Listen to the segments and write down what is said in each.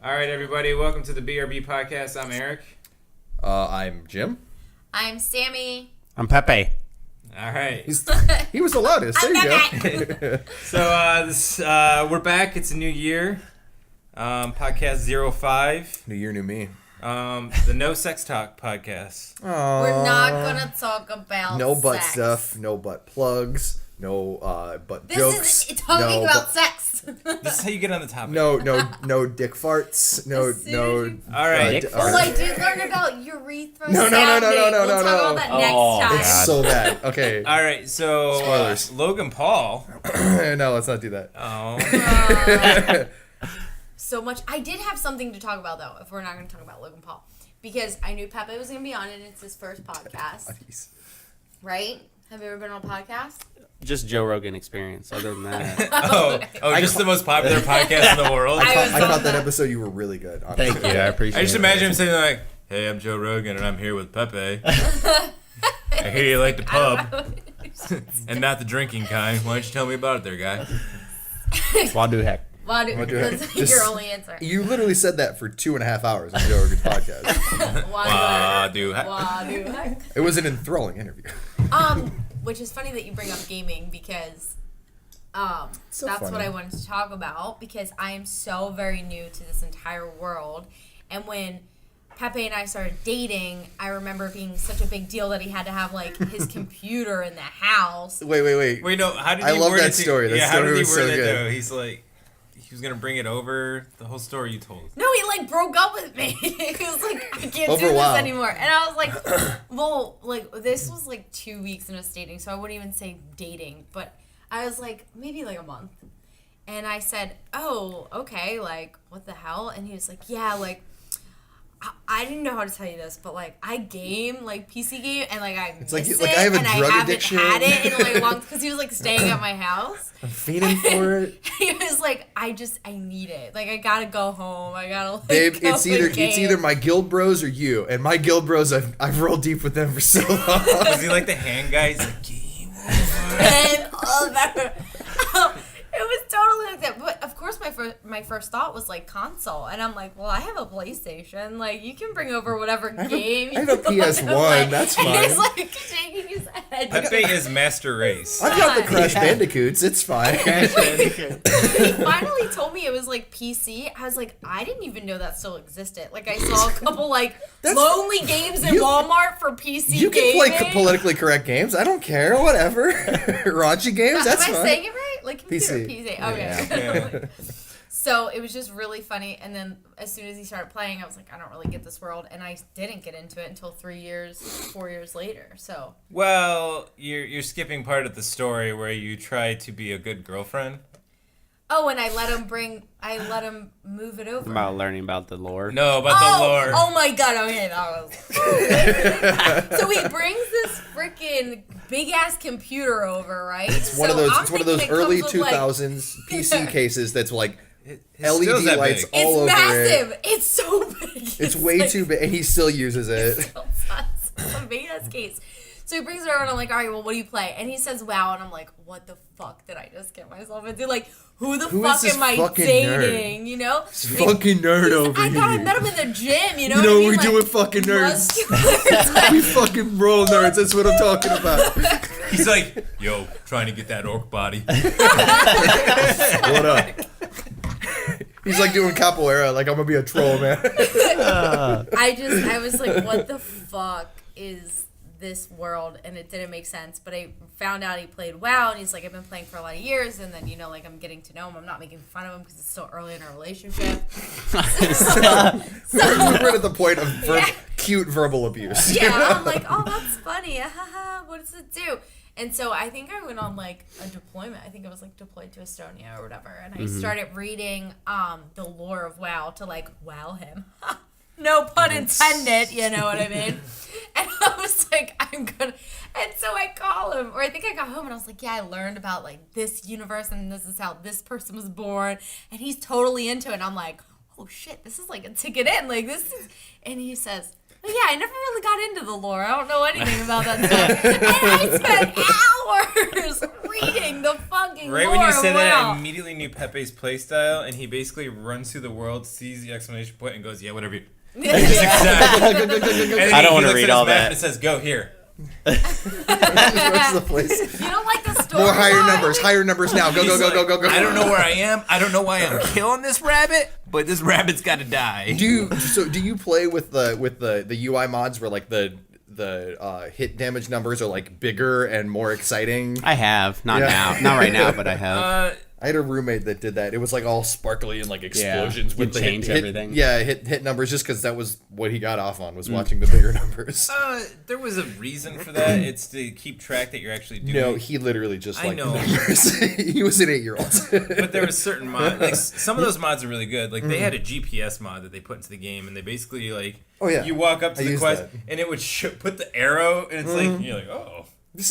All right, everybody, welcome to the BRB podcast. I'm Eric. I'm Jim. I'm Sammie. I'm Pepe. All right. He was the loudest. There you go. So we're back. It's a new year. Podcast 05. New year, new me. The No Sex Talk podcast. We're not gonna talk about no butt sex. stuff. No butt plugs. No butt This jokes. is talking about sex. This is how you get on the topic. No dick farts. No. All right. Oh, I did learn about urethra No. sounding. We'll talk about that next time. It's so bad. Okay. All right. So Spoilers. Logan Paul. No, let's not do that. Oh. So much. I did have something to talk about though. If we're not going to talk about Logan Paul, because I knew Pepe was going to be on it. It's his first podcast, right? Have you ever been on a podcast? Just Joe Rogan Experience. Other than that, Just the most popular podcast in the world. I thought that episode you were really good. Honestly. thank you. I appreciate it. I just imagine him saying like, "Hey, I'm Joe Rogan, and I'm here with Pepe. I hear you like the pub, and not the drinking kind. Why don't you tell me about it, there, guy?" Wadu heck. That's Just- your only answer. You literally said that for 2.5 hours on Joe Rogan's podcast. Wadu. It was an enthralling interview. Which is funny that you bring up gaming because So that's funny. what I wanted to talk about because I am so very new to this entire world. And when Pepe and I started dating, I remember it being such a big deal that he had to have like his computer in the house. Wait. Wait, no. How did I he love word that it to- story. That yeah, story how did he was word so it good. though? He's like, he was gonna bring it over. The whole story you told. No, he like broke up with me. He was like, I can't Over do this WoW. anymore. And I was like, well, like this was like 2 weeks into us dating, so I wouldn't even say dating, but I was like, maybe like a month. And I said, oh, okay, like, what the hell? And he was like, yeah, like, I didn't know how to tell you this, but like, I game, like, PC game, and like, I miss like it, I have a and drug I haven't addiction. had it in like long, because he was like staying at my house. I'm fiending for it. He was like, I need it. Like, I gotta go home. I gotta, like, Babe, go it's and game. either my guild bros or you. And my guild bros, I've rolled deep with them for so long. Was he like the hand guy? He's like, game over. And all that. It was totally like that. But of course, my first thought was like console, and I'm like, well, I have a PlayStation. Like, you can bring over whatever game. I have a PS1. That's And fine. he's like shaking his head. Pepe is Master Race. I've got the Crash Bandicoots. It's fine. He finally told me it was like PC. I was like, I didn't even know that still existed. Like, I saw a couple like lonely games in Walmart for PC. You can gaming. play politically correct games. I don't care. Whatever. Raunchy games. That's Am I fine. saying it right? Like computer PC. PC. Okay. Yeah. So it was just really funny, and then as soon as he started playing, I was like, I don't really get this world, and I didn't get into it until 4 years later. So Well, you're skipping part of the story where you try to be a good girlfriend. and I let him move it over. About learning about the lore. No, about the lore. Oh my god! Okay, that was. So he brings this freaking big ass computer over, right? It's one of those early 2000s PC cases that's like His still's LED that lights big. all It's over massive. it. It's so big. It's way like, too big, and he still uses it. It's a big ass case. So he brings it over and I'm like, all right, well, what do you play? And he says, WoW. And I'm like, what the fuck did I just get myself into? Like, who the Who fuck is this am I fucking dating? nerd? You know? This fucking nerd over I here. thought I met him in the gym, you know You what know I what mean? we Like, do with fucking nerds? muscular. We fucking roll nerds. That's what I'm talking about. He's like, yo, trying to get that orc body. What up? He's like doing capoeira. Like, I'm gonna be a troll, man. I was like, what the fuck is this world? And it didn't make sense. But I found out he played WoW, and he's like, I've been playing for a lot of years, and then, you know, like, I'm getting to know him. I'm not making fun of him because it's still early in our relationship. We're at the point of cute verbal abuse. Yeah, I'm like, oh, that's funny. What does it do? And so I think I went on like a deployment. I think I was like deployed to Estonia or whatever. And I started reading the lore of WoW to like wow him. No pun intended, you know what I mean? And I was like, I'm gonna. And so I call him, or I think I got home and I was like, yeah, I learned about like this universe and this is how this person was born. And he's totally into it. And I'm like, oh shit, this is like a ticket in. Like this is. And he says, well, yeah, I never really got into the lore. I don't know anything about that stuff. And I spent hours reading the fucking Right lore when you of said that, WoW. I immediately knew Pepe's playstyle, and he basically runs through the world, sees the exclamation point, and goes, "Yeah, whatever." Just accept. And then I don't he wanna looks read at his all map that. And it says, "Go here." Where's the place? You don't like the story? More higher numbers now. Go, He's go, like, go, go, go, go. I don't know where I am. I don't know why I'm killing this rabbit, but this rabbit's got to die. Do you play with the UI mods where like the hit damage numbers are like bigger and more exciting? I have. Not Yeah. now. Not right now, but I have. I had a roommate that did that. It was like all sparkly and like explosions Yeah, with you'd the change hit, everything. hit numbers just because that was what he got off on was watching the bigger numbers. There was a reason for that. It's to keep track that you're actually doing. No, he literally just I liked know. the numbers. He was an 8-year-old. But there was certain mods, like some of those mods are really good. Like they had a GPS mod that they put into the game, and they basically like, Oh, yeah. you walk up to I the used quest, that. and it would put the arrow, and it's like you're like, oh. This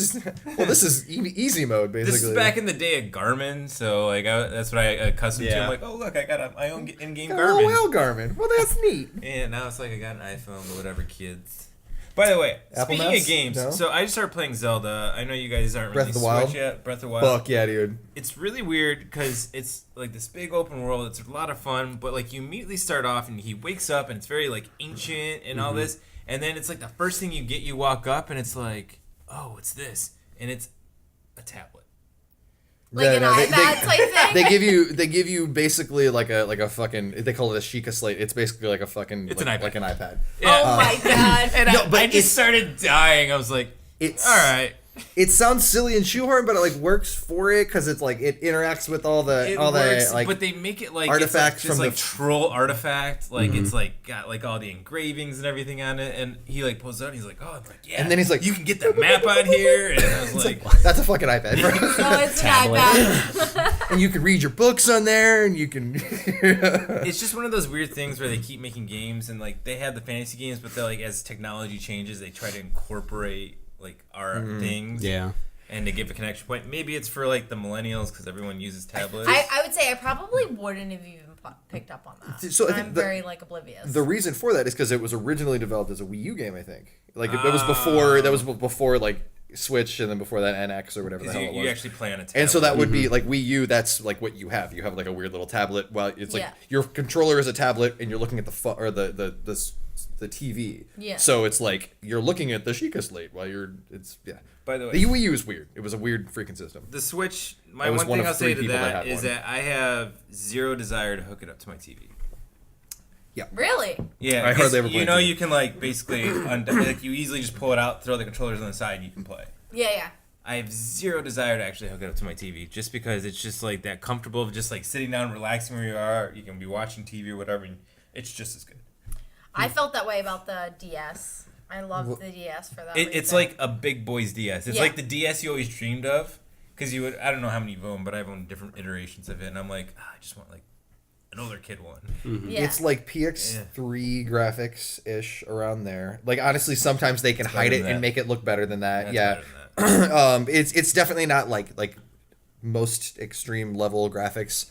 is easy mode basically. This is back in the day of Garmin, so like that's what I accustomed to. Yeah. I'm like, oh look, I got my own in-game Oh Garmin. well, Garmin. Well, that's neat. And now it's like I got an iPhone, but whatever, kids. By the way, Apple speaking Maps? of games, No? so I just started playing Zelda. I know you guys aren't Breath really of the Wild? Switch yet. Breath of the Wild. Fuck yeah, dude. It's really weird because it's like this big open world. It's a lot of fun, but like you immediately start off and he wakes up and it's very like ancient and all this, and then it's like the first thing you get, you walk up and it's like, oh, it's this, and it's a tablet. Like an iPad type thing? They give you basically like a fucking, they call it a Sheikah slate. It's basically like a fucking It's like an iPad. like an iPad. Oh my god. And No, but I it's- just started dying. I was like, It's all right. It sounds silly and shoehorned, but it like works for it because it's like it interacts with all the It all works, the like. but they make it like artifacts it's like, just from like the- troll artifact, like it's like got like all the engravings and everything on it, and he like pulls it out, and he's like, oh, I'm like, yeah, And then he's like, you can get the map on here, and I was like, That's a fucking iPad, bro. So it's an Tablet. iPad. And you can read your books on there, and you can. it's just one of those weird things where they keep making games, and like they have the fantasy games, but they're like as technology changes, they try to incorporate like our things, Yeah. and to give a connection point. Maybe it's for like the millennials because everyone uses tablets. I would say I probably wouldn't have even picked up on that. So I think I'm the- very like oblivious. The reason for that is because it was originally developed as a Wii U game, I think. Like it was before that was before like Switch, and then before that NX or whatever the Because hell you, it was. you actually play on a tablet. And so that would be like Wii U. That's like what you have. You have like a weird little tablet. Well, it's like Yeah. your controller is a tablet, and you're looking at the the TV. Yeah. So it's like you're looking at the Sheikah slate while you're. It's yeah. By the way, The Wii U is weird. It was a weird freaking system. the Switch, my I was one one thing of I'll say three to people that that had is one. that I have zero desire to hook it up to my TV. Really? Yeah, I 'cause hardly ever play you know TV. you can like basically like you easily just pull it out, throw the controllers on the side, and you can play. Yeah. I have zero desire to actually hook it up to my TV, just because it's just like that comfortable of just like sitting down, relaxing where you are. You can be watching TV or whatever, and it's just as good. I felt that way about the DS. I loved the DS for that reason. It's like a big boy's DS. It's Yeah. like the DS you always dreamed of, because you would. I don't know how many you've owned, but I've owned different iterations of it, and I'm like, I just want like an older kid one. Yeah. It's like PX3 graphics ish around there. Like honestly, sometimes they can hide better it than and that. make it look better than that. That's yeah. better than that. It's definitely not like most extreme level graphics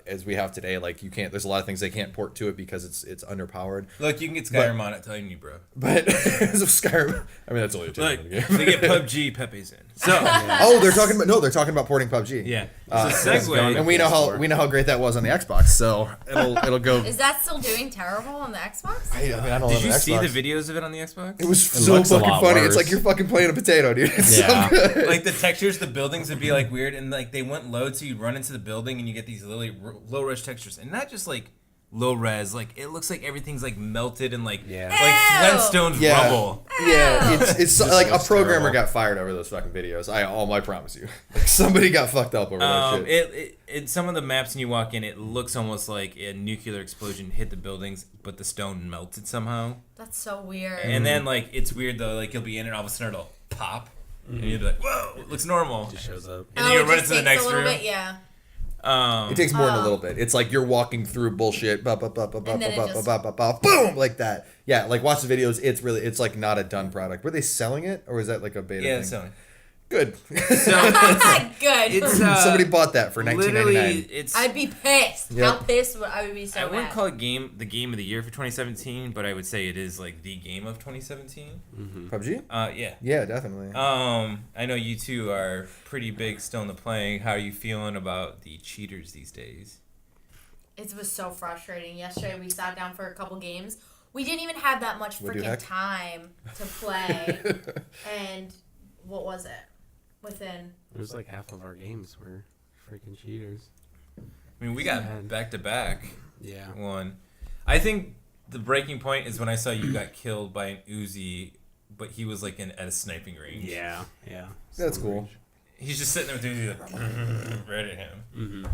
as we have today. Like you can't. There's a lot of things they can't port to it because it's underpowered. Look, you can get Skyrim on it, telling you, bro. But as of Skyrim, I mean that's only a Like $10 game. they get PUBG, Pepe's in. So Oh, they're talking about porting PUBG. yeah, Uh, so segue. And we know how great that was on the Xbox. So it'll go. Is that still doing terrible on the Xbox? I don't Did have you an see Xbox. the videos of it on the Xbox? It was It so looks a fucking lot funny. worse. It's like you're fucking playing a potato, dude. It's Yeah. so good. Like the textures, the buildings would be like weird, and like they wouldn't load, so you'd run into the building and you get these really low res textures, and not just like low res. Like it looks like everything's like melted and like Yeah. like Ew. Flintstones Yeah. rubble. Yeah, it's like a looks programmer terrible. got fired over those fucking videos. I promise you. Like somebody got fucked up over that shit. It some of the maps when you walk in, it looks almost like a nuclear explosion hit the buildings, but the stone melted somehow. That's so weird. And then like it's weird though, like you'll be in it, all of a sudden it'll pop, and you'll be like, whoa, it looks normal. Just shows up. And then you it run just into the takes next a little room. bit, yeah. It takes more than a little bit. It's like you're walking through bullshit, And then it just- boom, like that. Yeah, like watch the videos. It's like not a done product. Were they selling it or is that like a beta Yeah, thing? so Good. So Good. it's Somebody bought that for literally $19.99. it's. I'd be pissed. Yep. How pissed would I be so I wouldn't mad. call it the game of the year for 2017, but I would say it is like the game of 2017. PUBG? Yeah. Yeah, definitely. I know you two are pretty big still into playing. How are you feeling about the cheaters these days? It was so frustrating. Yesterday we sat down for a couple games. We didn't even have that much What the freaking heck? time to play. And what was it? Within It was like half of our games were freaking cheaters. I mean, we got Man. back to back. Yeah. One. I think the breaking point is when I saw you got killed by an Uzi, but he was like at a sniping range. Yeah. That's cool. He's just sitting there with Uzi like, right at him.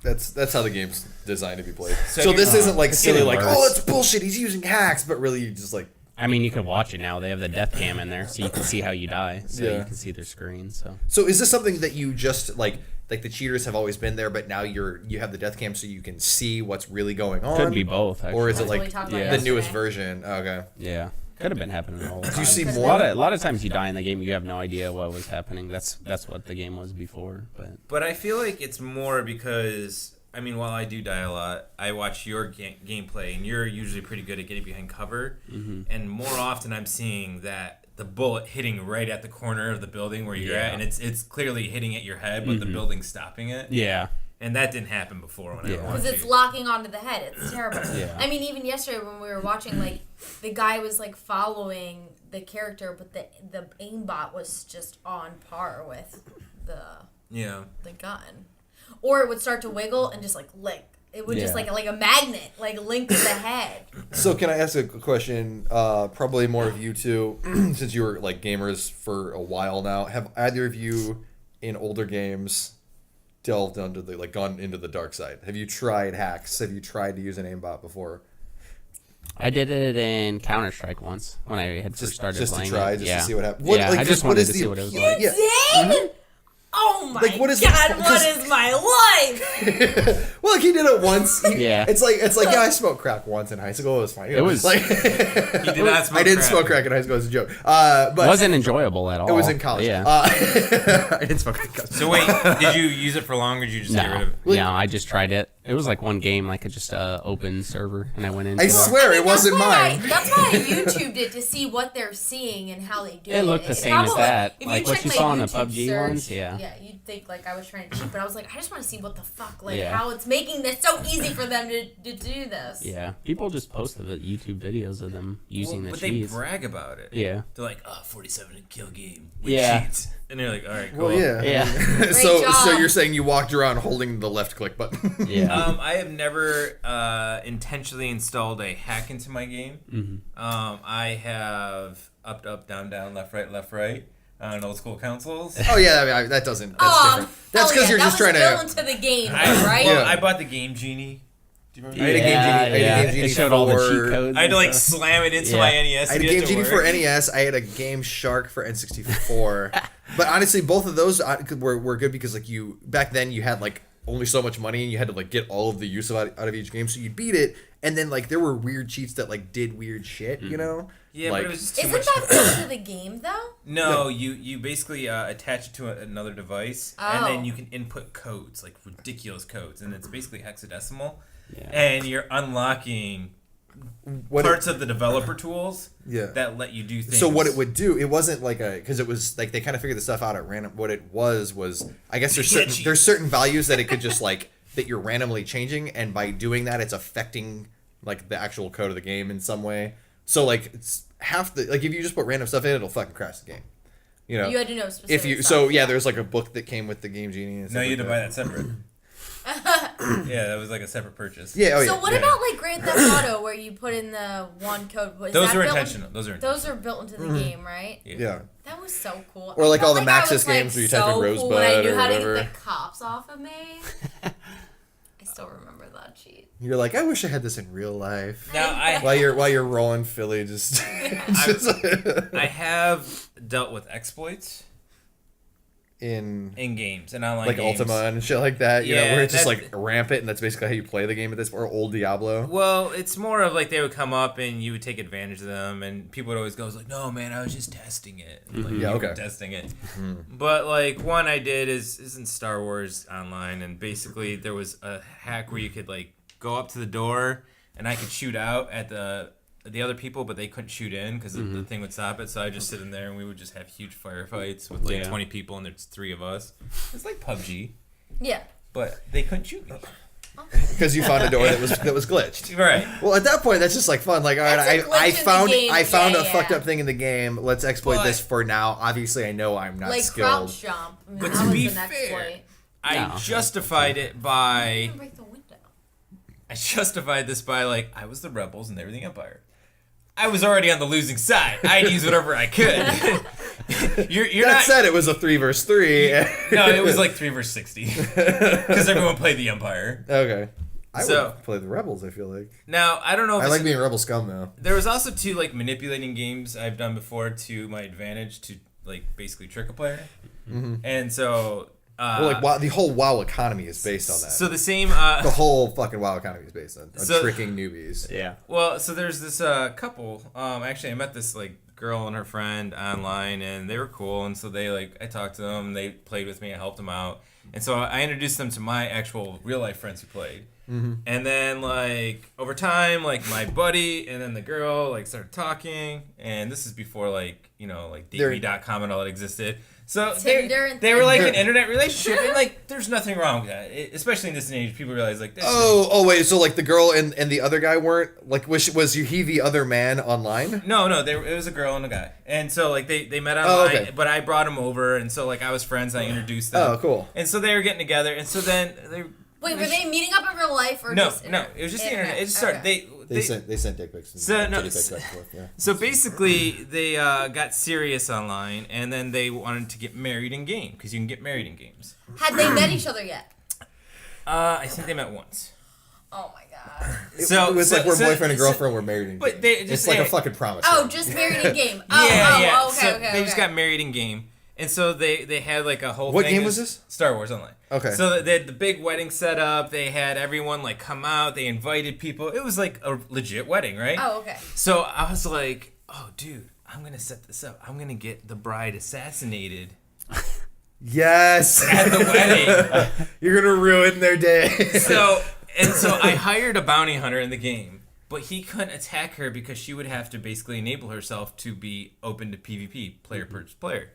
That's how the game's designed to be played. So So you- this isn't like silly, even like, worse. oh, it's bullshit, he's using hacks, but really you just like, I mean, you can watch it now. They have the death cam in there, so you can see how you die. So Yeah. you can see their screen. So So is this something that you just like the cheaters have always been there, but now you have the death cam so you can see what's really going on? could be both. Actually. Or is it That's what like we talked about the yesterday. newest version? Okay. Yeah, could have been happening all the time. Do you see Could've more? A lot of times you die in the game, you have no idea what was happening. That's what the game was before. But I feel like it's more because, I mean, while I do die a lot, I watch your gameplay, and you're usually pretty good at getting behind cover. And more often I'm seeing that the bullet hitting right at the corner of the building where you're at, and it's clearly hitting at your head, but the building's stopping it. Yeah. And that didn't happen before when I Yeah. watched because it's you. locking onto the head. It's terrible. Yeah. I mean, even yesterday when we were watching, like, the guy was, like, following the character, but the aimbot was just on par with Yeah. the gun. Or it would start to wiggle and just, like, lick. It would just, Yeah. like a magnet, like, link to the head. So can I ask a question? Probably more of you two, since you were like gamers for a while now. Have either of you in older games delved under the gone into the dark side? Have you tried hacks? Have you tried to use an aimbot before? I did it in Counter-Strike once when I had first started Just to playing try, it. just Yeah. to see what happens. Yeah, I just wanted to see what it was like. Yeah. Did? Oh my Like, what is the god, point? what is my life? Well, like he did it once. Yeah. It's like yeah, I smoked crack once in high school. It was fine. It was- like He did not smoke I didn't crack. smoke crack in high school as a joke. But It wasn't enjoyable at all. it was in college. Yeah. I didn't smoke crack. So wait, did you use it for long, or did you just get rid No, of it? no, I just tried it. It was like one game, like just open server, and I went into I it. swear it wasn't mine. That's why I YouTubed it to see what they're seeing and how they do it. It looked the It's same as probably- that, if like what check you my saw in the YouTube PUBG search, ones, yeah. Yeah, you'd think like I was trying to cheat, but I was like, I just want to see what the fuck, like Yeah. how it's making this so easy for them to do this. Yeah, people just post the YouTube videos of them using But the they cheese. brag about it. Yeah. They're like, 47 kill game with Yeah. cheats. And they're like, all right, cool. Well, yeah. Yeah. so job. you're saying you walked around holding the left click button? Yeah. I have never intentionally installed a hack into my game. I have up, down, down, left, right on old school consoles. Oh yeah, I mean, that doesn't. That's different. That's because you're just trying to to. into the game, I, right? well, Yeah. I bought the Game Genie. Do you remember? I had a Game Genie. I had a Game Genie It showed all the for- cheat codes. I had to and like stuff. slam it into Yeah. my NES. I had to a get Game it to Genie for work. NES. I had a Game Shark for N64. But honestly, both of those were good because like you back then you had like only so much money and you had to like get all of the use out of each game, so you'd beat it. And then like there were weird cheats that like did weird shit, you know? Yeah, like, but it was just too Isn't much. that built to the game though? No, you basically attach it to another device, and Oh. then you can input codes, like ridiculous codes, and it's basically hexadecimal. Yeah. And you're unlocking what parts of the developer tools Yeah. that let you do things. So what it would do, it wasn't like because it was like they kind of figured the stuff out at random. What it was I guess there's certain values that it could just like that you're randomly changing, and by doing that, it's affecting like the actual code of the game in some way. So like it's half the like if you just put random stuff in, it'll fucking crash the game. You know, You had to know specific if you stuff. so yeah, there's like a book that came with the Game Genie. And No, stuff you had to like buy that separate. Yeah, that was like a separate purchase. Yeah, oh yeah. So what yeah. about like Grand Theft Auto where you put in the one code? Was Those that were built intentional. Those are intentional. Those are built into the game, right? Yeah. That was so cool. Or like I all felt the I Maxis was, games where you type in so Rosebud cool when I knew or how to whatever. get the cops off of me. I still remember that cheat. You're like, I wish I had this in real life. Now While you're rolling Philly, just I have dealt with exploits. in games and online like games. Ultima and shit like that, you know, Yeah, where it's just that's- like rampant, and that's basically how you play the game at this, or old Diablo. Well, it's more of like they would come up and you would take advantage of them, and people would always go like, "No, man, I was just testing it." Like, Yeah, you were okay. testing it. But like one I did is in Star Wars Online, and basically there was a hack where you could like go up to the door, and I could shoot out at the other people, but they couldn't shoot in because the thing would stop it. So I just sit in there, and we would just have huge firefights with like 20 people, and there's 3 of us. It's like PUBG, Yeah. but they couldn't shoot me. Because you found a door that was glitched. Right. Well, at that point, that's just like fun. Like, all right, That's a glitch I in the found game. I found Yeah, a yeah. fucked up thing in the game. Let's exploit But- this for now. Obviously, I know I'm not Like skilled. crouch jump. I mean, But that to was be an fair, exploit. I No. justified it by. Break the window. I justified this by like I was the rebels and they were the Empire. I was already on the losing side. I'd use whatever I could. you're That not. said, it was a 3 versus 3. No, it was like 3 versus 60 because everyone played the Empire. Okay. I So- would play the rebels. I feel like Now I don't know. If I it's- like being rebel scum though. There was also 2 like manipulating games I've done before to my advantage to like basically trick a player, and so. Well, like WoW, the whole WoW economy is based on that. So the same. The whole fucking WoW economy is based on So- tricking newbies. Yeah. Well, so there's this couple. Actually, I met this like girl and her friend online, and they were cool. And so they like I talked to them. They played with me. I helped them out. And so I introduced them to my actual real life friends who played. And then like over time, like my buddy and then the girl like started talking. And this is before like like They're- DateMe.com and all that existed. So Tinder and they were like things. an internet relationship, and like there's nothing wrong with that. Especially in this age, people realize like this. Oh wait, so like the girl and the other guy weren't like was he the other man online? No, it was a girl and a guy, and so like they met Oh, online, okay. but I brought them over, and so like I was friends, I introduced them. Oh, cool. And so they were getting together, and so then they. Wait, were they meeting up in real life or No, just no, it was just the internet. It just started. Okay. They sent dick pics. And So, no, titty pics back and forth, yeah. So basically, they got serious online, and then they wanted to get married in game because you can get married in games. Had they met each other yet? I think they met once. Oh my god. So It was like we're so- boyfriend and so- girlfriend. We're married in But game. they just- it's like a yeah. fucking promise. Oh, ring. just married in game. Oh, yeah. okay, So okay. they just got married in game. And so they had like a whole What thing. game was this? Star Wars Online. Okay. So they had the big wedding set up. They had everyone like come out. They invited people. It was like a legit wedding, right? Oh, okay. So I was like, oh, dude, I'm going to set this up. I'm going to get the bride assassinated Yes. at the wedding. You're gonna ruin their day. So I hired a bounty hunter in the game, but he couldn't attack her because she would have to basically enable herself to be open to PvP, player versus player.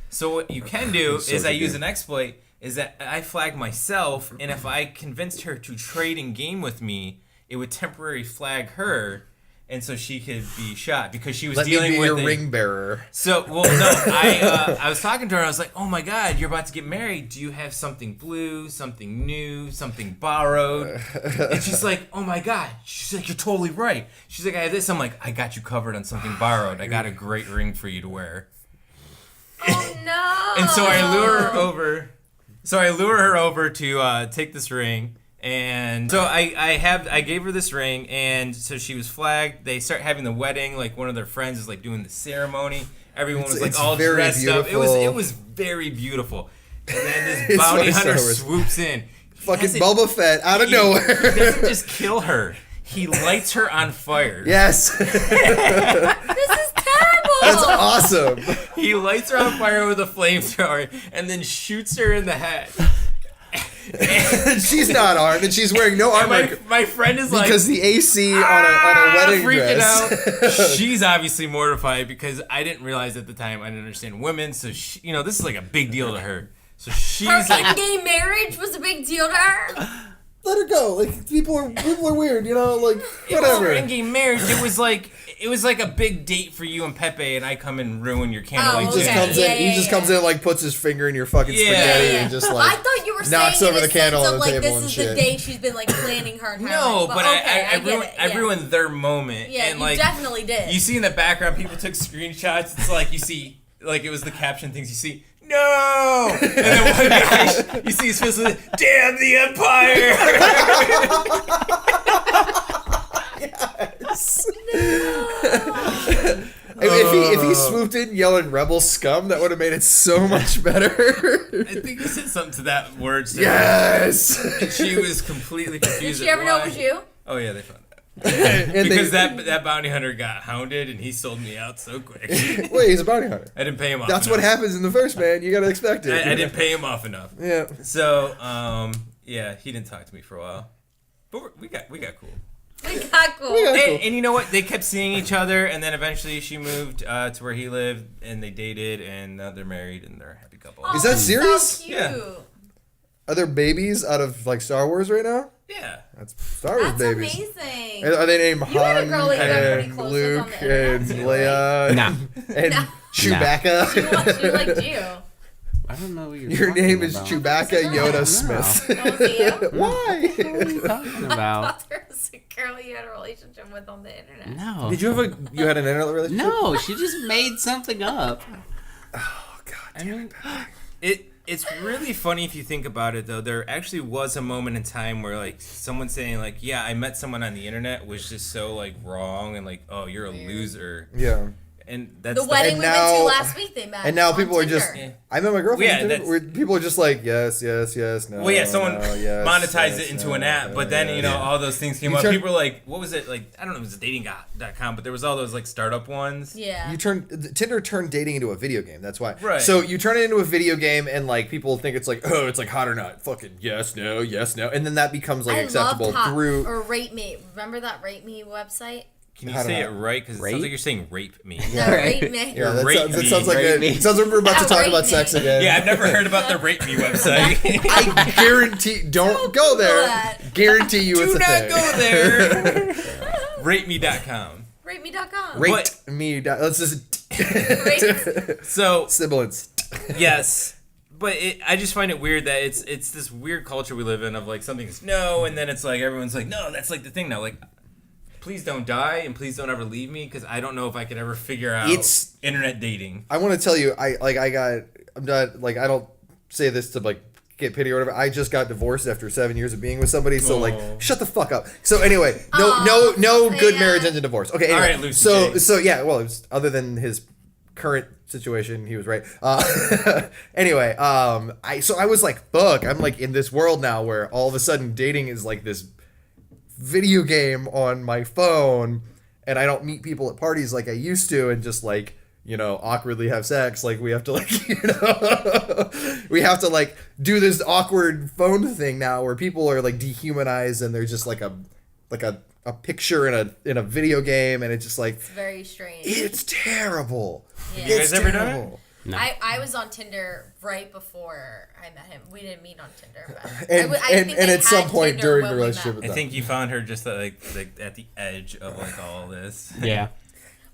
So what you can do So is I good use game. an exploit, is that I flag myself, and if I convinced her to trade in game with me, it would temporarily flag her, and so she could be shot because she was Let me dealing be with your a- ring bearer. So, well, no, I was talking to her. I was like, "Oh my God, you're about to get married. Do you have something blue, something new, something borrowed?" And she's like, "Oh my God." She's like, "You're totally right." She's like, "I have this." I'm like, "I got you covered on something borrowed. I got a great ring for you to wear." Oh no. And so I lure her over. So I lure her over to take this ring. And so I gave her this ring, and so she was flagged. They start having the wedding. Like one of their friends is like doing the ceremony. Everyone was like It's all very dressed up. beautiful. It was very beautiful. And then this It's bounty like hunter Star Wars. swoops in. He Fucking doesn't- Boba Fett out of he nowhere. doesn't just kill her. He lights her on fire. Yes. This is terrible. That's awesome. He lights her on fire with a flamethrower and then shoots her in the head. She's not armed and she's wearing no And armor my friend is like, because the AC on a wedding freaking dress. out. She's obviously mortified because I didn't realize at the time I didn't understand women. So she, this is like a big deal to her. So she's Her like, in-game marriage was a big deal to her. Let her go. Like people are weird, like it was whatever. her in-game marriage. It was like a big date for you and Pepe, and I come and ruin your candlelight Oh, He just okay. comes in. He just comes in, like puts his finger in your fucking Yeah. spaghetti and just I like. thought you were knocks saying over in a the candle sense on of the like table this and is shit. the day she's been like planning her entire No, life. but okay, I get it, yeah. ruined their moment. Yeah, and you like, definitely did. You see in the background, people took screenshots. It's like you see, like it was the caption things you see. No! And then one guy, you see his face like, damn the Empire! Yes. If he swooped in yelling "rebel scum," that would have made it so much better. I think he said something to that word. So Yes. and she was completely confused. Did she ever know it was you? Oh yeah, they found that. And Because that bounty hunter got hounded and he sold me out so quick. Wait, he's a bounty hunter. I didn't pay him off. That's enough. what happens in the first, man. You gotta expect it. I didn't pay him off enough. Yeah. So yeah, he didn't talk to me for a while, but we got cool. We got cool. We got- And you know what? They kept seeing each other, and then eventually she moved to where he lived, and they dated, and now they're married, and they're a happy couple. Oh, Is that that's serious? So cute. Yeah. Are there babies out of like Star Wars right now? Yeah. That's Star Wars That's babies. amazing. Are they named You had a Han girl that you got pretty and close with on Luke the internet, and too, Leia Nah. and No. Chewbacca? She liked you. I don't know what you're Your talking name is about. Chewbacca Yoda No. Smith. That was you? Why? What are you talking I about? thought there was a girl you had a relationship with on the internet. No. Did you have you had an internet relationship? No, she just made something up. Oh God. I mean, it's really funny if you think about it, though. There actually was a moment in time where, like, someone saying, like, yeah, I met someone on the internet was just so, like, wrong and, like, oh, you're a loser. Yeah. And that's The wedding we went now- to last week, they met. And now on people are Tinder. just. I met my girlfriend. Yeah, on Tinder, that's- where people are just like, yes, yes, yes, no. Well, yeah, someone no, yes, monetized yes, it into no, an app, but then, you know, all those things came You up. turn- People were like, what was it? Like, I don't know, it was dating.com, but there was all those, like, startup ones. Yeah. Tinder turned dating into a video game. That's why. Right. So you turn it into a video game, and like people think it's like, oh, it's like hot or not. Fucking yes, no, and then that becomes like I acceptable loved Hot through. or Rate Me. Remember that Rate Me website? Can you How do say I- it right? Because it Rape? sounds like you're saying rape me. No, Rate Me. Yeah, that Rape sounds, that me. sounds like Rape me. it sounds like we're about to Yeah, talk rape about me. sex again. Yeah, I've never heard about the rape me website. I guarantee. Don't go there. that. Guarantee you Do it's a not thing. go there. Rateme.com. RateMe.com. Rate me. Let's just Rate. So, sibilance. yes. But I just find it weird that it's this weird culture we live in of like something's no, and then it's like everyone's like, no, that's like the thing now. Like, please don't die and please don't ever leave me because I don't know if I could ever figure out It's- internet dating. I want to tell you, I'm not like I don't say this to like get pity or whatever. I just got divorced after 7 years of being with somebody, so like Oh. shut the fuck up. So anyway, no Aw, good yeah. marriage ends in divorce. Okay, anyway, All right, Lucy J. so yeah, well, it was, other than his current situation, he was right. Anyway, I was like, fuck, I'm like in this world now where all of a sudden dating is like this video game on my phone, and I don't meet people at parties like I used to, and just like, you know, awkwardly have sex. Like we have to like, you know, we have to like do this awkward phone thing now where people are like dehumanized and they're just like a picture in a video game, and it's just like, It's very strange. it's terrible. Yeah. You guys It's ever done it? terrible. No. I was on Tinder right before I met him. We didn't meet on Tinder, but And I think and they at some had point Tinder during when the we relationship met. with I them. think you found her just like at the edge of like all this. Yeah.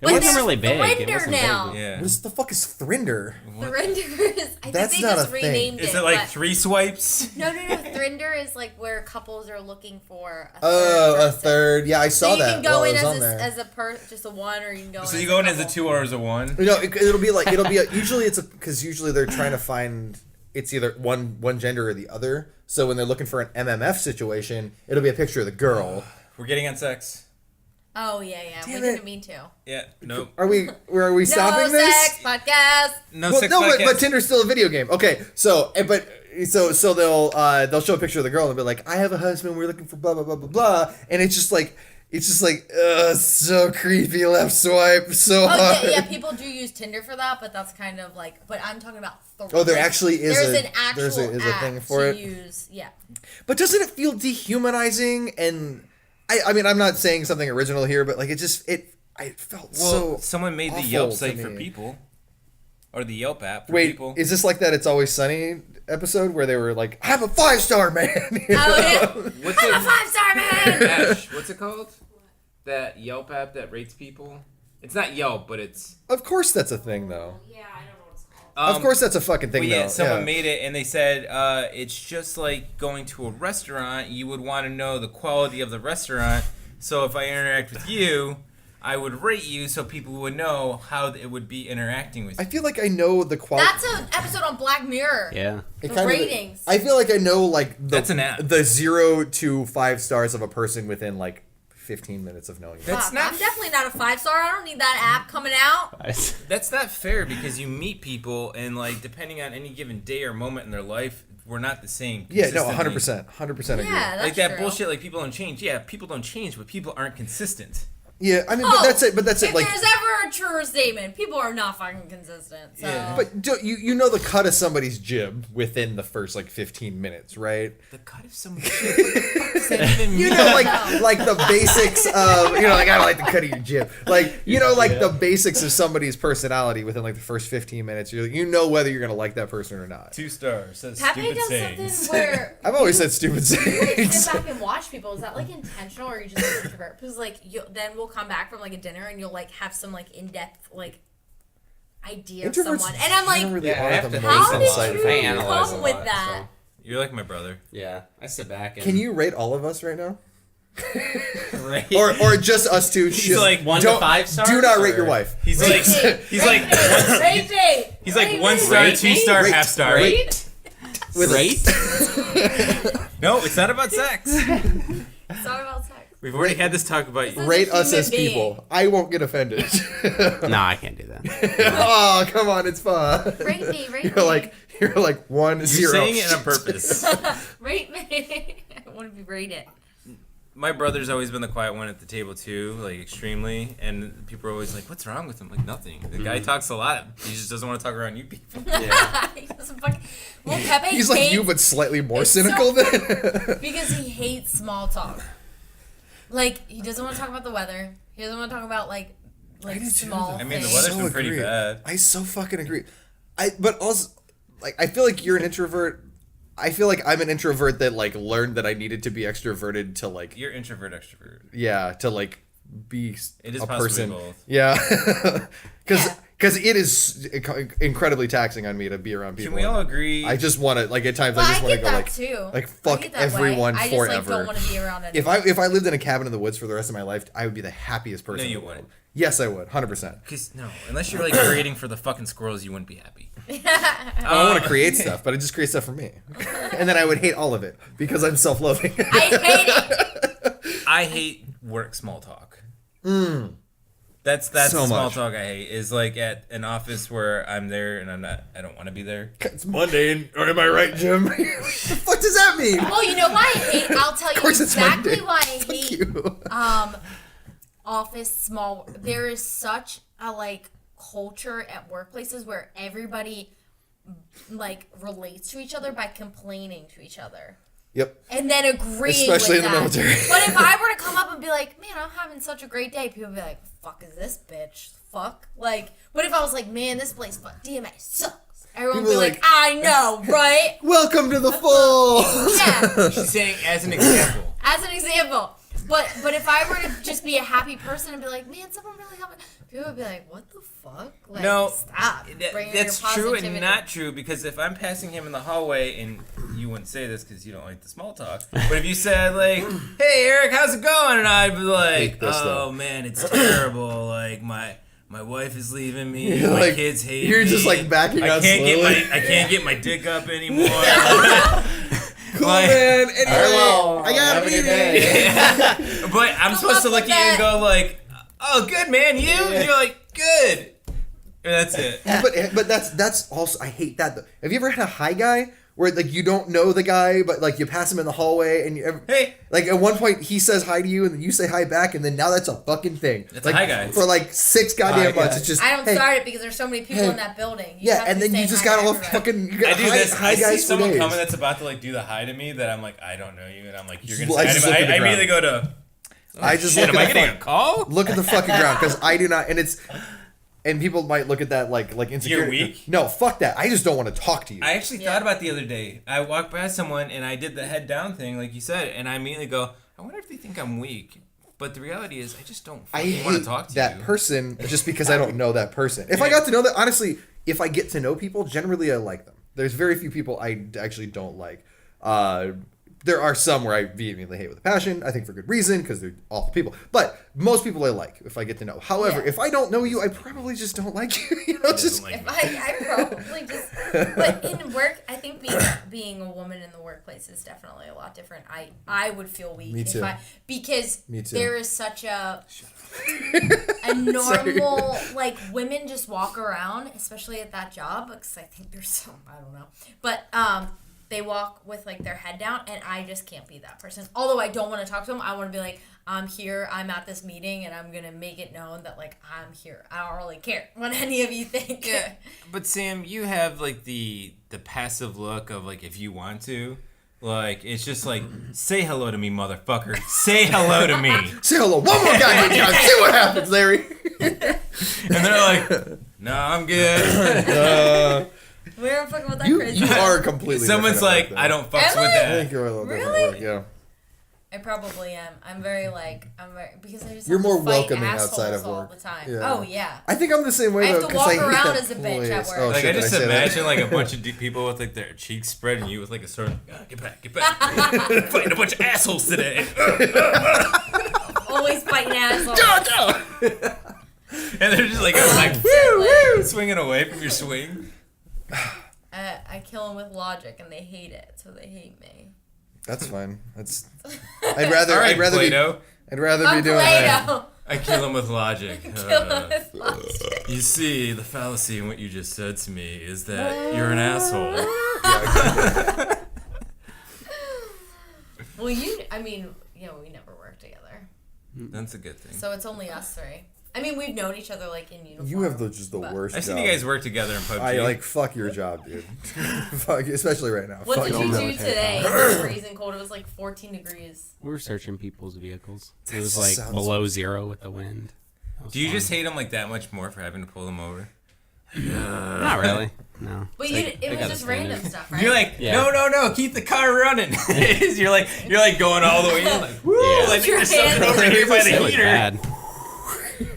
It But wasn't there's really big. It Thrinder wasn't now. big. Yeah. What the fuck is Thrinder? Thrinder is. I That's think they not just a thing. renamed Is it. it like but- 3 swipes? No. Thrinder is like where couples are looking for a third Oh, a person. third. Yeah, I So saw you that can go while I in was on as there. as a just a one, or you can go. So in you go in as a couple. 2 or as a 1? No, usually it's because usually they're trying to find it's either one gender or the other. So when they're looking for an MMF situation, it'll be a picture of the girl. We're getting on sex. Oh yeah. Damn We it. didn't mean to. Yeah. Nope. Are we No stopping this? sex podcast. No Well, sex no, podcast. but Tinder's still a video game. Okay, so they'll show a picture of the girl and be like, I have a husband. We're looking for blah blah blah blah blah, and it's just like so creepy. Left swipe so Oh hard. yeah, people do use Tinder for that, but that's kind of like. But I'm talking about. Oh, there actually is There's a- an actual there's a app thing for to it? use. Yeah. But doesn't it feel dehumanizing? And I mean, I'm not saying something original here, but like it felt Well, so. someone made the awful Yelp to site for me. people. Or the Yelp app for Wait, people. is this like that It's Always Sunny episode where they were like, I'm a 5-star man? You know? Oh yeah. What's I'm a it? 5-star man. Ash, what's it called? That Yelp app that rates people? It's not Yelp, but it's... Of course that's a thing, though. Yeah, I don't know what it's called. Of course that's a fucking thing, But though. yeah, someone made it, and they said it's just like going to a restaurant. You would want to know the quality of the restaurant. So if I interact with you, I would rate you so people would know how it would be interacting with I you. feel like I know the quality. That's an episode on Black Mirror. Yeah. It The kind of- ratings. I feel like I know like That's an app. the 0 to 5 stars of a person within like 15 minutes of knowing you. That's not. I'm definitely not a 5-star. I don't need that app coming out. That's not fair because you meet people and like depending on any given day or moment in their life, we're not the same. Yeah, no, 100%, 100% agree. Yeah, that's like that true. bullshit. Like people don't change. Yeah, people don't change, but people aren't consistent. Yeah, I mean, but that's it. But that's it. If Like, there's ever a truer statement, people are not fucking consistent. So. Yeah. but you know the cut of somebody's jib within the first like 15 minutes, right? The cut of some shit. What the fuck does that even You mean? know, like the basics of like I don't like the cut of your jib. Like the basics of somebody's personality within like the first 15 minutes. You know whether you're gonna like that person or not. 2 stars. Says Pepe stupid does sayings. something where I've always said stupid you like things. sit back and watch people. Is that like intentional, or are you just an introvert? Because like then we'll come back from like a dinner and you'll like have some like in-depth like idea of Introverts someone, and I'm like, generally Yeah, I are have the to most how did insightful. you I analyze come a with lot, that? You're like my brother. Yeah, I sit back and Can you rate all of us right now, Right. or just us two? He's Just like 1 to don't- 5 stars. Do not rate or- your wife. He's like Rate me. he's like 1 star, Rate 2 me? star, Rate. half star. Rate. With a- Rate. No, it's not about sex. Sorry about sex. We've already had this talk about you. Rate us human as being. people. I won't get offended. No, I can't do that. Oh, come on, it's fun. Rate me. You're like 1 You're 0. saying it on purpose. Rate me. I want to be rated. My brother's always been the quiet one at the table too, like extremely. And people are always like, "What's wrong with him?" Like nothing. The guy talks a lot. He just doesn't want to talk around you people. Yeah. He doesn't fucking. Well, Pepe He's like hates you, but slightly more It's cynical so- than. because he hates small talk. Like he doesn't want to talk about the weather. He doesn't want to talk about like do too, small. I mean, the things. weather's been pretty bad. I so fucking agree. But also, like, I feel like you're an introvert. I feel like I'm an introvert that like learned that I needed to be extroverted to like You're introvert, extrovert. to like be It is a possibly person. both. Yeah, because Yeah. it is incredibly taxing on me to be around people. Can we all agree? I just want to like at times Well, I just want to get go that like too. like I fuck get that way. everyone I just like forever. don't want to be around anyone. If I lived in a cabin in the woods for the rest of my life, I would be the happiest person. No, you in the world. wouldn't. Yes, I would, 100%. Cause no, unless you're like grading for the fucking squirrels, you wouldn't be happy. I want to create stuff, but I just create stuff for me, and then I would hate all of it because I'm self-loving. I hate it. I hate work small talk. That's So the small much. talk I hate. Is like at an office where I'm there and I don't want to be there. It's Monday, or am I right, Jim? What the fuck does that mean? Well, you know why I hate. I'll tell you course it's exactly Monday. why I Fuck hate you. office small. There is such a like culture at workplaces where everybody like relates to each other by complaining to each other. Yep. And then agreeing Especially with in the that. military. But if I were to come up and be like, man, I'm having such a great day, people would be like, fuck is this bitch? Fuck. Like, what if I was like, man, this place, fuck, DMA sucks. Everyone would be People like, like- I know, right? Welcome to the fold. Yeah, She's saying as an example. as an example. But if I were to just be a happy person and be like, man, someone really helped me, people would be like, what the fuck? Like, No, stop. Bring that's your true and positivity. not true because if I'm passing him in the hallway and you wouldn't say this because you don't like the small talk, but if you said like, "Hey Eric, how's it going?" and I'd be like, Hate this, "Oh though. man, it's terrible. Like my wife is leaving me. You're My like- kids hate you're me. just, like, backing I out can't slowly." I can't get my dick up anymore." Cool, Like- man. Anyway, Hello. I got Have a a good meeting. day. But I'm supposed to luck look with at you and that. go like, "Oh, good man, you." And you're like, "Good." And that's it. But that's also I hate that though. Have you ever had a hi guy where like you don't know the guy but like you pass him in the hallway and Hey. like at one point he says hi to you and then you say hi back and then now that's a fucking thing. That's like, a hi guy. for like 6 goddamn Hi months. guy. It's just I don't hey, start it because there's so many people hey. in that building. You Yeah, have and to then you say just hi got to all everybody. fucking you I got do hi, this. hi I guys see for someone days. coming that's about to like do the hi to me that I'm like, I don't know you, and I'm like, you're gonna. Well, I just look at the I immediately go ground. to. I just Shit, look am I at the getting a fuck, call? look at the fucking ground because I do not and it's and people might look at that like insecure. You're weak? No, fuck that. I just don't want to talk to you. I actually Yeah. thought about the other day. I walked past someone and I did the head down thing, like you said, and I immediately go, I wonder if they think I'm weak. But the reality is, I just don't I fucking want hate to talk to that you. person just because I don't know that person. If I got to know that, honestly, if I get to know people, generally I like them. There's very few people I actually don't like. There are some where I vehemently hate with a passion. I think for good reason, because they're awful people. But most people I like if I get to know. However, if I don't know you, I probably just don't like you. You know, just I probably just. But in work, I think being a woman in the workplace is definitely a lot different. I would feel weak because there is such a normal like women just walk around, especially at that job, because I think there's some I don't know, but they walk with like their head down, and I just can't be that person. Although I don't want to talk to them, I want to be like, I'm here, I'm at this meeting, and I'm gonna make it known that like I'm here. I don't really care what any of you think. Yeah, but Sam, you have like the passive look of like if you want to. Like, it's just like, say hello to me, motherfucker. Say hello to me. Say hello one more goddamn time. See what happens, Larry. And they're like, no, I'm good. We don't fucking with that crazy. You are completely Someone's like, I don't fucks with that. I think you're a little different Really? work, yeah. I probably am. I'm very because I just You're have more to fight welcoming outside of assholes work. all the time. Yeah. Oh yeah. I think I'm the same way I have though. to 'Cause walk I hate around that as a bitch at place. work. Oh, Like, shit, I did just say that? imagine like a bunch of people with like their cheeks spread and you with like a sort of, get back. Fighting a bunch of assholes today. Always fighting assholes. And they're just like woo, swinging away from your swing. I kill them with logic, and they hate it, so they hate me. That's fine. I'd rather be doing that. Plato. I kill him with logic. Kill them with logic. You see, the fallacy in what you just said to me is that you're an asshole. Well, we never worked together, That's a good thing. so it's only us three. I mean, we've known each other like in uniform. You have just the worst I've seen job. you guys work together in PUBG. Fuck your job, dude. Fuck, especially right now. What Fuck did you your do job. today? It was freezing cold. It was like 14 degrees. We were searching people's vehicles. It That was like sounds- below zero with the wind. Do you just hate them like that much more for having to pull them over? Not really. No. But It's it they was got just the random standard. stuff, right? You're like, Yeah. no, keep the car running. you're like going all the way in, like, woo, Yeah. I think there's something over here by It the was heater. bad.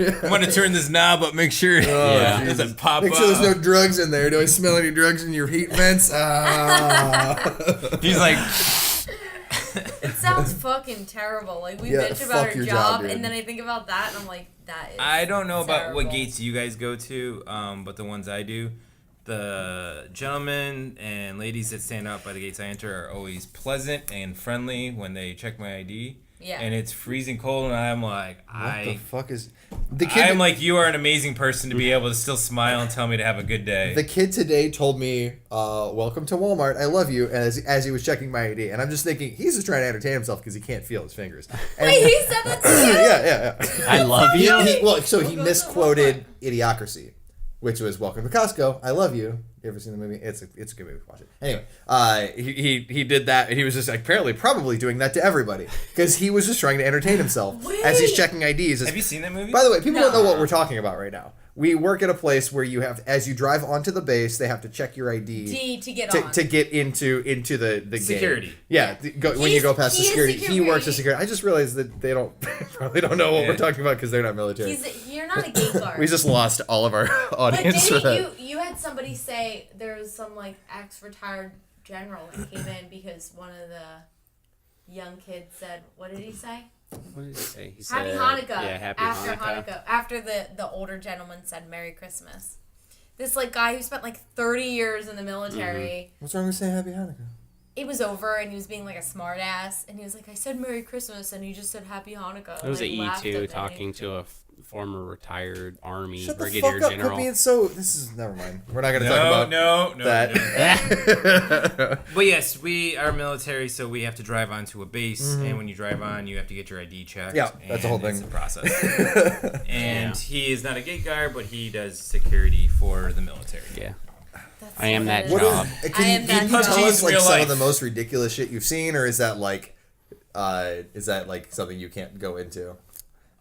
I'm gonna turn this knob up, make sure Yeah. it doesn't pop Make sure up. there's no drugs in there. Do I smell any drugs in your heat vents? He's like, It sounds fucking terrible. Like, we Yeah, bitch about fuck our your job, job, dude. and then I think about that, and I'm like, that is I don't know about what terrible. gates you guys go to, but the ones I do, the gentlemen and ladies that stand out by the gates I enter are always pleasant and friendly when they check my ID. Yeah. And it's freezing cold, and I'm like, What the fuck is the kid? I'm like, you are an amazing person to be able to still smile and tell me to have a good day. The kid today told me, "Welcome to Walmart. I love you." And as he was checking my ID, and I'm just thinking he's just trying to entertain himself because he can't feel his fingers. And, Wait, he said that to you? yeah. I love you. He misquoted Idiocracy, which was "Welcome to Costco. I love you." You ever seen the movie? It's a good movie. Watch it. Anyway, he did that, and he was just apparently probably doing that to everybody because he was just trying to entertain himself as he's checking IDs. Have you seen that movie? By the way, people don't know what we're talking about right now. We work at a place where you have, as you drive onto the base, they have to check your ID to get on. to get into the Security. gate. Yeah, when you go past the He is security, he security. works as security. I just realized that they probably don't know what we're talking about because they're not military. You're not a gate guard. We just lost all of our But audience for that. you had somebody say there was some like ex-retired general that came in because one of the young kids said, what did he say? What did he say? He Happy said, Hanukkah. Yeah, happy after Hanukkah. After the older gentleman said Merry Christmas. This like guy who spent like 30 years in the military. What's wrong with saying Happy Hanukkah? It was over and he was being like a smart ass and he was like, I said Merry Christmas and he just said Happy Hanukkah. It was and, an like, laughed at me. E2 talking to a former retired Army Shut the Brigadier fuck up! General. Quit being so. This is never mind. We're not going to talk about no. that. But yes, we are military, so we have to drive onto a base, and when you drive on, you have to get your ID checked. Yeah, that's the whole and thing. It's a process. And he is not a gate guard, but he does security for the military. Yeah. That's I am what that it What is. job. is, I am can you that tell job. us like Real some life. of the most ridiculous shit you've seen, or is that like something you can't go into?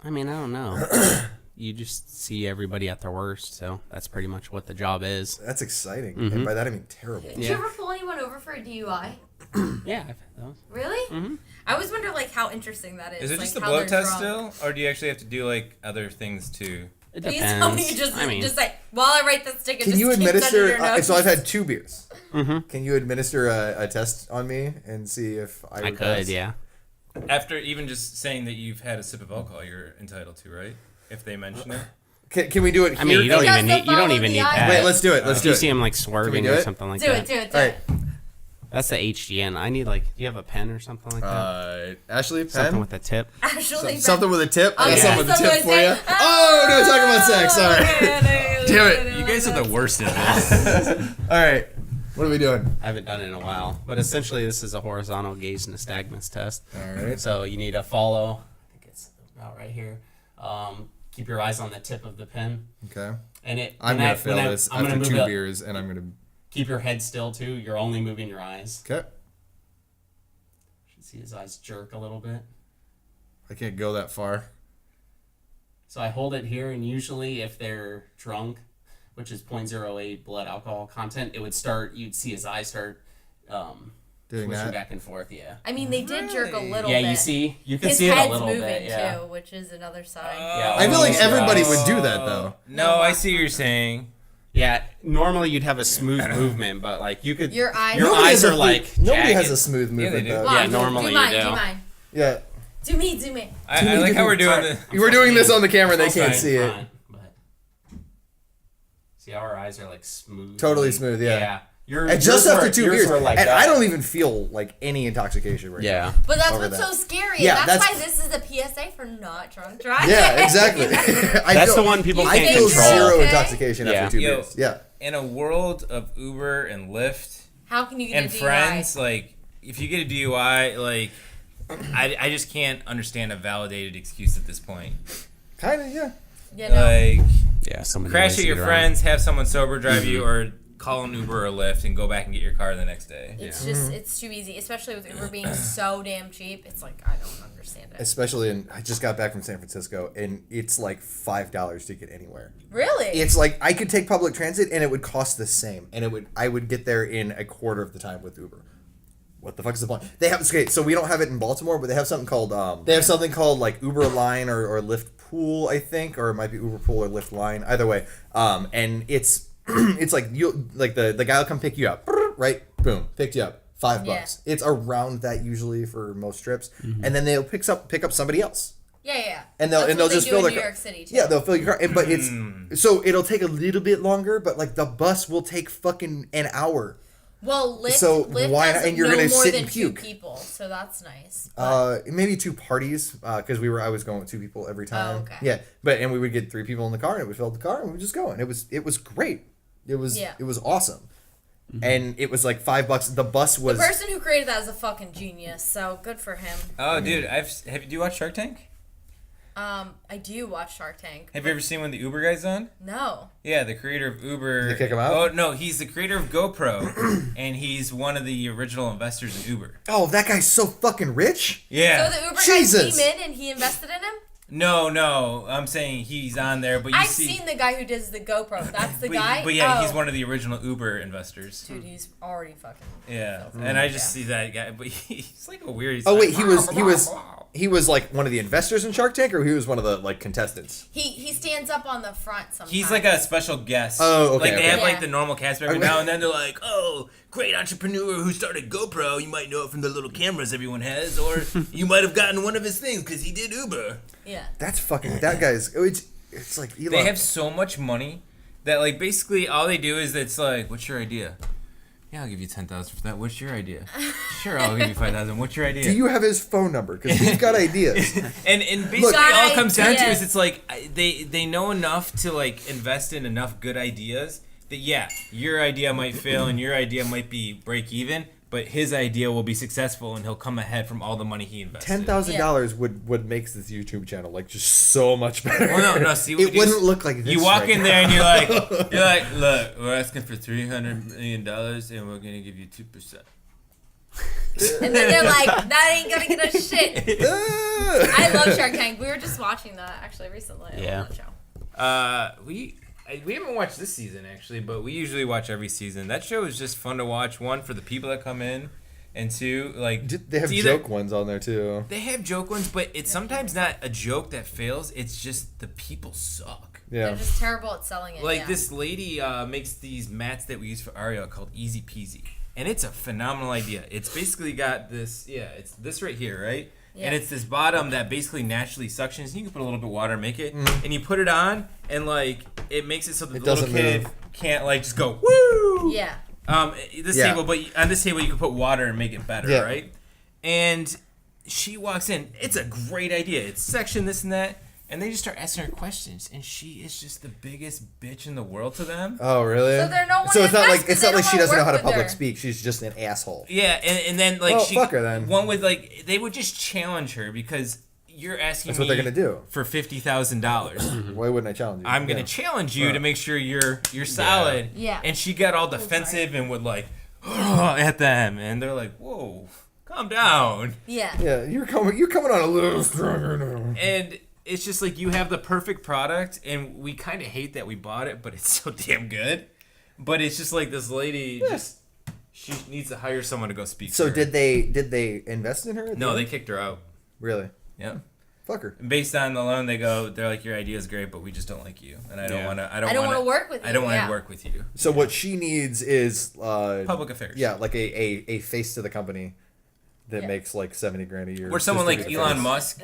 I mean, I don't know. You just see everybody at their worst, so that's pretty much what the job is. That's exciting, and by that I mean terrible. Did you ever pull anyone over for a DUI? Yeah, I've had those. Really? Mm-hmm. I always wonder like how interesting that is. Is it like, just a how blow they're test drunk. still, or do you actually have to do like other things too? It Please tell me depends. just like while I write this ticket. Can just you keep sending administer? your notes. So I've had 2 beers. Mm-hmm. Can you administer a test on me and see if I I would could, pass? yeah. After even just saying that you've had a sip of alcohol, you're entitled to, right? If they mention it. Can we do it here? I mean, you don't Just even to need. You don't follow even the need eye. that. Wait, let's do it. Let's If do you it. see him like swerving do or it? something like do that. it, do it, do All it. right. That's the HGN. I need like. Do you have a pen or something like that? Ashley, pen. Something with a tip. Actually, Something with a tip. I got Okay, something with a tip something for with you. a tip. Oh, no, talking about sex. Sorry. Damn it. You guys are the worst at this. All right. What are we doing? I haven't done it in a while, but essentially this is a horizontal gaze nystagmus test. All right. So you need to follow. I think it's about right here. Keep your eyes on the tip of the pen, Okay. and it. I'm when gonna I- fail when I- this I'm gonna after move 2 it- beers, and I'm gonna. Keep your head still too. You're only moving your eyes. Okay. You should see his eyes jerk a little bit. I can't go that far. So I hold it here, and usually if they're drunk, which is 0.08 blood alcohol content, it would start. You'd see his eyes start Doing swishing that. back and forth. Yeah. I mean, they did jerk a little Yeah, bit. you see, you can His see it a head's little moving bit. Yeah. too, which is another sign. Yeah, I feel like almost everybody right. would do that though. No, I see what you're saying. Yeah, normally you'd have a smooth movement, but like you could. Your eyes. Your Nobody eyes has a are like. Nobody has jagged. a smooth Yeah, they movement do. though. Come on, Yeah, normally do mine, you do do. mine. Yeah. Do me, do me. I like how we're doing Sorry. the. We're doing this on the camera. They It's can't fine, see it. Fine, but see how our eyes are like smooth. Totally like- smooth, yeah. Yeah. And just after 2 beers, like and that. I don't even feel like any intoxication right Yeah. But that's Over what's that. so scary. Yeah, That's that's- why this is a PSA for not drunk driving. now. Yeah, exactly. I That's feel, the one people I can't feel control. zero Okay. intoxication Yeah. after 2 Yo. beers. Yeah. In a world of Uber and Lyft How can you get and a DUI? friends, like if you get a DUI, like I just can't understand a validated excuse at this point. Kind of, yeah. You know, Like Yeah. Someone crash knows at to your get around. friends, have someone sober drive you, or call an Uber or Lyft and go back and get your car the next day. it's just it's too easy, especially with Uber being so damn cheap. It's like I don't understand it. Especially in, I just got back from San Francisco, and it's like $5 to get anywhere. Really? It's like I could take public transit, and it would cost the same, and I would get there in a quarter of the time with Uber. What the fuck is the point? They have, okay, so we don't have it in Baltimore, but they have something called like Uber Line or Lyft Pool, I think, or it might be Uber Pool or Lyft Line. Either way, and it's it's like the guy will come pick you up, right? Boom, picked you up, $5. Yeah. It's around that usually for most trips, and then they'll pick up somebody else. yeah. And That's they'll what just they fill do in their New car. York City too. Yeah, they'll fill your car, but it's so it'll take a little bit longer, but like the bus will take fucking an hour. Well, Lyft, So Lyft why has not- and you're no gonna more sit than and 2 puke. people, so that's nice. But Maybe 2 parties, because I was going with 2 people every time. okay. Yeah, and we would get 3 people in the car, and it would fill the car, and we would just go, and it was great. It was awesome, and it was like $5. The bus was. the person who created that is a fucking genius, so good for him. Oh, dude, do you watch Shark Tank? I do watch Shark Tank. Have you ever seen when the Uber guy's on? No. Yeah, the creator of Uber. Did they kick him out? Oh no, he's the creator of GoPro, and he's one of the original investors in Uber. Oh, that guy's so fucking rich. Yeah. So the Uber Jesus. guy came in and he invested in him? No, I'm saying he's on there, but you I've see. seen the guy who does the GoPro. That's the but, guy? But yeah, Oh. he's one of the original Uber investors. Dude, he's already fucking... Yeah, and I just see that guy, but he's like a weird. He's Oh like, wait, he was like one of the investors in Shark Tank, or he was one of the like contestants. He stands up on the front sometimes. He's like a special guest. Oh, okay, Like they okay. have Yeah. like the normal cast every now and then. They're like, oh, great entrepreneur who started GoPro. You might know it from the little cameras everyone has, or you might have gotten one of his things because he did Uber. Yeah. That's fucking that guy's. It's like Elon. They have so much money that like basically all they do is it's like, what's your idea? Yeah, I'll give you 10,000 for that. What's your idea? Sure, I'll give you 5,000. What's your idea? Do you have his phone number? Because we've got ideas. And basically Look- all it comes down to Idea. is it's like they know enough to like invest in enough good ideas that yeah, your idea might fail and your idea might be break even, but his idea will be successful and he'll come ahead from all the money he invested. $10,000 would make this YouTube channel like just so much better. Well, no. See, what It wouldn't look like this. You walk right in now. there and you're like, look, we're asking for $300 million and we're gonna give you 2%. And then they're like, that ain't gonna get us shit. I love Shark Tank. We were just watching that actually recently. I Yeah. love that show. We haven't watched this season actually, but we usually watch every season. That show is just fun to watch. One for the people that come in, And 2, like They have joke ones on there too. They have joke ones, but it's sometimes not a joke that fails. It's just the people suck. Yeah. They're just terrible at selling it. Like this lady makes these mats that we use for Ario called Easy Peasy, and it's a phenomenal idea. It's basically got this, it's this right here, right? Yeah. And it's this bottom that basically naturally suctions. You can put a little bit of water and make it, and you put it on, and like it makes it so that the little kid can't like just go woo. Yeah. Table, but on this table you can put water and make it better, right? And she walks in. It's a great idea. It's section this and that. And they just start asking her questions, and she is just the biggest bitch in the world to them. Oh, really? So they're no one. So it's not like she doesn't know how to public her. speak. She's just an asshole. Yeah, and then like fuck her then. One would like they would just challenge her because you're asking That's what they're gonna do for $50,000. Why wouldn't I challenge you? I'm gonna challenge you to make sure you're solid. Yeah. And she got all defensive and would like at them, and they're like, "Whoa, calm down." Yeah. Yeah, you're coming on a little stronger now. And it's just like you have the perfect product, and we kind of hate that we bought it, but it's so damn good. But it's just like this lady she needs to hire someone to go speak. So to her. did they invest in her? No, they kicked her out. Really? Yeah. Fuck her. And based on the loan, they're like, your idea is great, but we just don't like you, and I don't want to. I don't want to work with you. I don't want to work with you. So what she needs is public affairs. Yeah, like a face to the company. That makes like $70,000 a year. Or someone like Elon Musk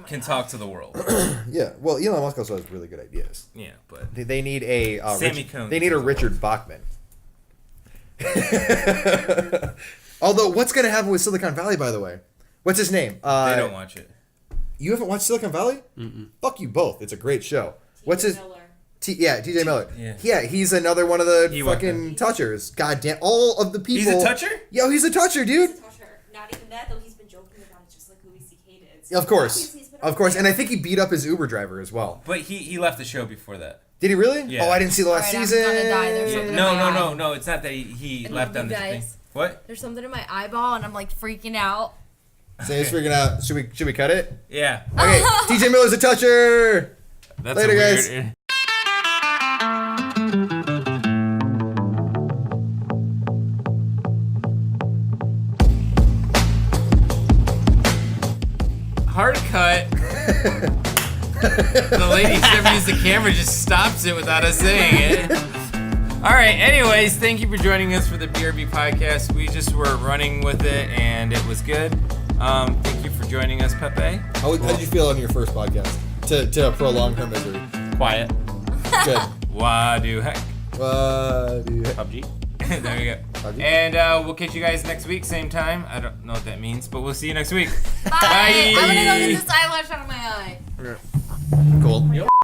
can talk to the world. Yeah, well, Elon Musk also has really good ideas. Yeah, but they need a Sammie Kohn. They need a Richard Bachman. Although, what's gonna happen with Silicon Valley? By the way, what's his name? They don't watch it. You haven't watched Silicon Valley? Mm-mm. Fuck you both. It's a great show. What's his? TJ Miller. Yeah, he's another one of the fucking touchers. God damn, all of the people. He's a toucher? Yo, he's a toucher, dude. Not even that, though. He's been joking about it, just like Louis C.K. did. Of course, and I think he beat up his Uber driver as well. But he left the show before that. Did he really? Yeah. Oh, I didn't see the last season. No. It's not that he left on this thing. What? There's something in my eyeball, and I'm like freaking out. Sam's freaking out. Should we cut it? Yeah. Okay. TJ Miller's a toucher. That's later, guys. Hard cut. The lady who used the camera just stops it without us saying it. All right. Anyways, thank you for joining us for the BRB podcast. We just were running with it, and it was good. Thank you for joining us, Pepe. How did you feel on your first podcast? To prolong her misery. Quiet. Good. Wadu heck. PUBG. There you go. PUBG? And we'll catch you guys next week, same time. I don't know what that means, but we'll see you next week. Bye. I'm gonna go get this eyelash out of my eye. Cool.